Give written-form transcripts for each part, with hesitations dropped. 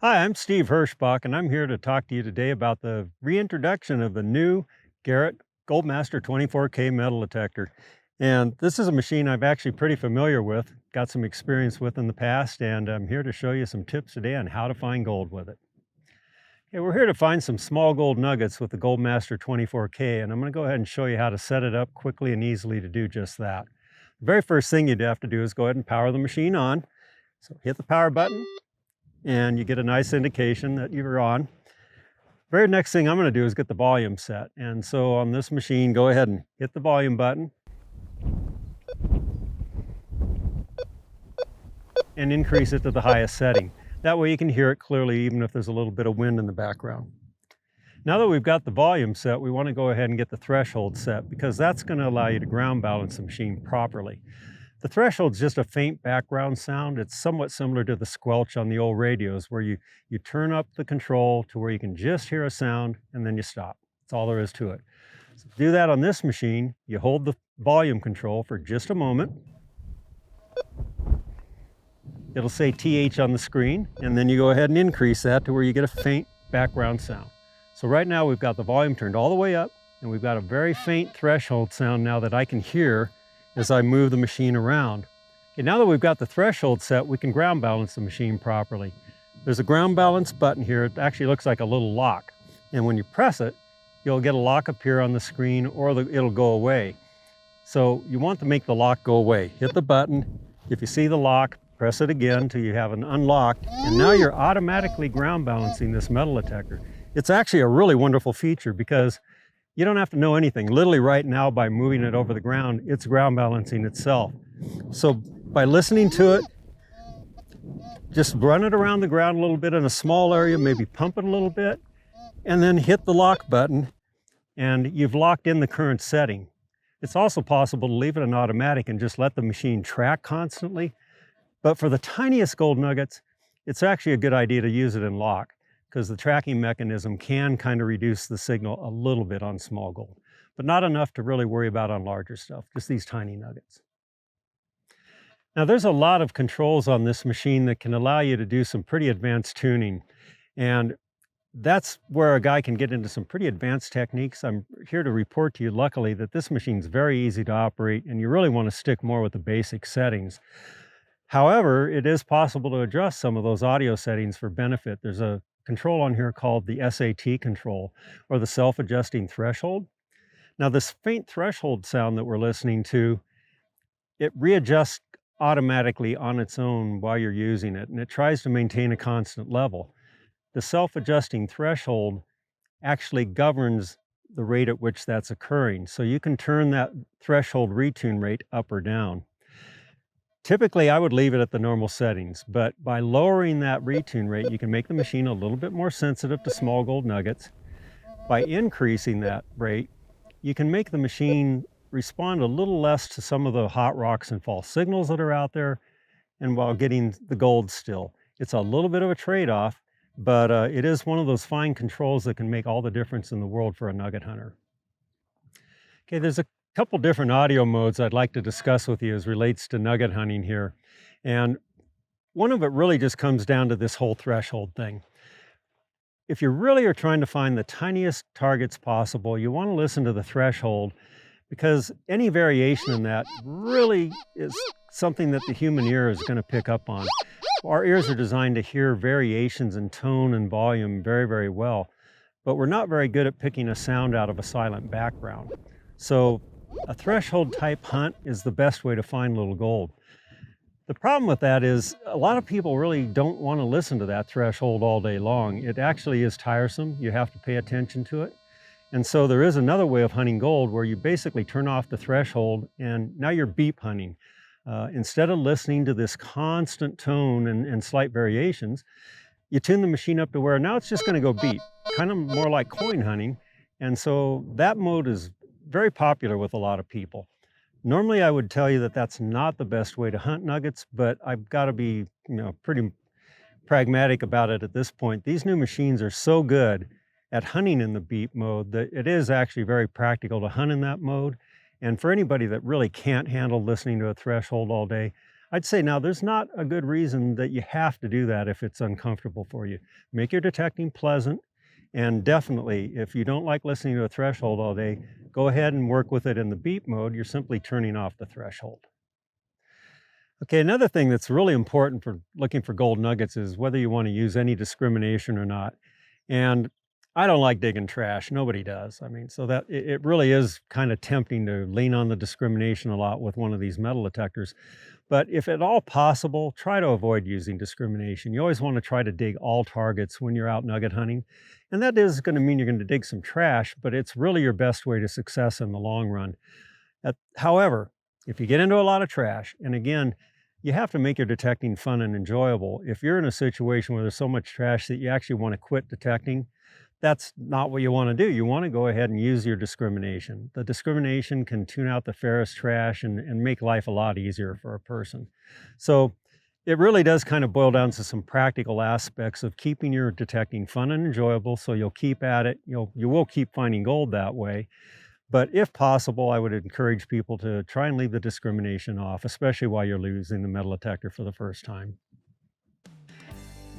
Hi, I'm Steve Herschbach, and I'm here to talk to you today about the reintroduction of the new Garrett Goldmaster 24k metal detector. And this is a machine I'm actually pretty familiar with, got some experience with in the past, and I'm here to show you some tips today on how to find gold with it. Okay, we're here to find some small gold nuggets with the Goldmaster 24k, and I'm going to go ahead and show you how to set it up quickly and easily to do just that. The very first thing you'd have to do is go ahead and power the machine on. So hit the power button, and you get a nice indication that you're on. Very next thing I'm going to do is get the volume set. And so on this machine, go ahead and hit the volume button and increase it to the highest setting. That way you can hear it clearly even if there's a little bit of wind in the background. Now that we've got the volume set, we want to go ahead and get the threshold set because that's going to allow you to ground balance the machine properly. The threshold's just a faint background sound. It's somewhat similar to the squelch on the old radios where you turn up the control to where you can just hear a sound and then you stop. That's all there is to it. So to do that on this machine, you hold the volume control for just a moment. It'll say TH on the screen, and then you go ahead and increase that to where you get a faint background sound. So right now we've got the volume turned all the way up, and we've got a very faint threshold sound now that I can hear as I move the machine around. Okay, now that we've got the threshold set, we can ground balance the machine properly. There's a ground balance button here. It actually looks like a little lock. And when you press it, you'll get a lock appear on the screen or it'll go away. So you want to make the lock go away. Hit the button. If you see the lock, press it again until you have it unlocked. And now you're automatically ground balancing this metal detector. It's actually a really wonderful feature because you don't have to know anything. Literally right now, by moving it over the ground, it's ground balancing itself. So by listening to it, just run it around the ground a little bit in a small area, maybe pump it a little bit, and then hit the lock button, and you've locked in the current setting. It's also possible to leave it in automatic and just let the machine track constantly. But for the tiniest gold nuggets, it's actually a good idea to use it in lock, because the tracking mechanism can kind of reduce the signal a little bit on small gold, but not enough to really worry about on larger stuff, just these tiny nuggets. Now there's a lot of controls on this machine that can allow you to do some pretty advanced tuning, and that's where a guy can get into some pretty advanced techniques. I'm here to report to you, luckily, that this machine's very easy to operate, and you really want to stick more with the basic settings. However, it is possible to adjust some of those audio settings for benefit. There's a control on here called the SAT control, or the self-adjusting threshold. Now this faint threshold sound that we're listening to, it readjusts automatically on its own while you're using it, and it tries to maintain a constant level. The self-adjusting threshold actually governs the rate at which that's occurring, so you can turn that threshold retune rate up or down. Typically, I would leave it at the normal settings, but by lowering that retune rate, you can make the machine a little bit more sensitive to small gold nuggets. By increasing that rate, you can make the machine respond a little less to some of the hot rocks and false signals that are out there, and while getting the gold still. It's a little bit of a trade-off, but it is one of those fine controls that can make all the difference in the world for a nugget hunter. Okay, there's a couple different audio modes I'd like to discuss with you as relates to nugget hunting here. And one of it really just comes down to this whole threshold thing. If you really are trying to find the tiniest targets possible, you want to listen to the threshold, because any variation in that really is something that the human ear is going to pick up on. Our ears are designed to hear variations in tone and volume very, very well, but we're not very good at picking a sound out of a silent background. So a threshold type hunt is the best way to find little gold. The problem with that is a lot of people really don't want to listen to that threshold all day long. It actually is tiresome. You have to pay attention to it. And so there is another way of hunting gold where you basically turn off the threshold and now you're beep hunting. Instead of listening to this constant tone and slight variations, you tune the machine up to where now it's just going to go beep, kind of more like coin hunting. And so that mode is very popular with a lot of people. Normally, I would tell you that that's not the best way to hunt nuggets, but I've got to be, pretty pragmatic about it at this point. These new machines are so good at hunting in the beep mode that it is actually very practical to hunt in that mode. And for anybody that really can't handle listening to a threshold all day, I'd say now there's not a good reason that you have to do that if it's uncomfortable for you. Make your detecting pleasant, and definitely, if you don't like listening to a threshold all day, go ahead and work with it in the beep mode. You're simply turning off the threshold. Okay, another thing that's really important for looking for gold nuggets is whether you want to use any discrimination or not. And I don't like digging trash. Nobody does. I mean, so that it really is kind of tempting to lean on the discrimination a lot with one of these metal detectors. But if at all possible, try to avoid using discrimination. You always want to try to dig all targets when you're out nugget hunting. And that is going to mean you're going to dig some trash, but it's really your best way to success in the long run. However, if you get into a lot of trash, and again, you have to make your detecting fun and enjoyable. If you're in a situation where there's so much trash that you actually want to quit detecting, that's not what you want to do. You want to go ahead and use your discrimination. The discrimination can tune out the ferrous trash and make life a lot easier for a person. So it really does kind of boil down to some practical aspects of keeping your detecting fun and enjoyable, so you'll keep at it. You will keep finding gold that way. But if possible, I would encourage people to try and leave the discrimination off, especially while you're using the metal detector for the first time.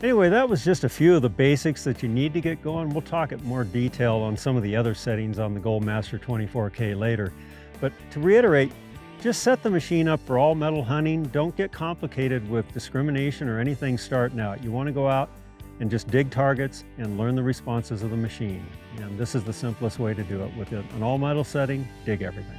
Anyway, that was just a few of the basics that you need to get going. We'll talk in more detail on some of the other settings on the Goldmaster 24k later. But to reiterate, just set the machine up for all metal hunting. Don't get complicated with discrimination or anything starting out. You want to go out and just dig targets and learn the responses of the machine. And this is the simplest way to do it. With an all metal setting, dig everything.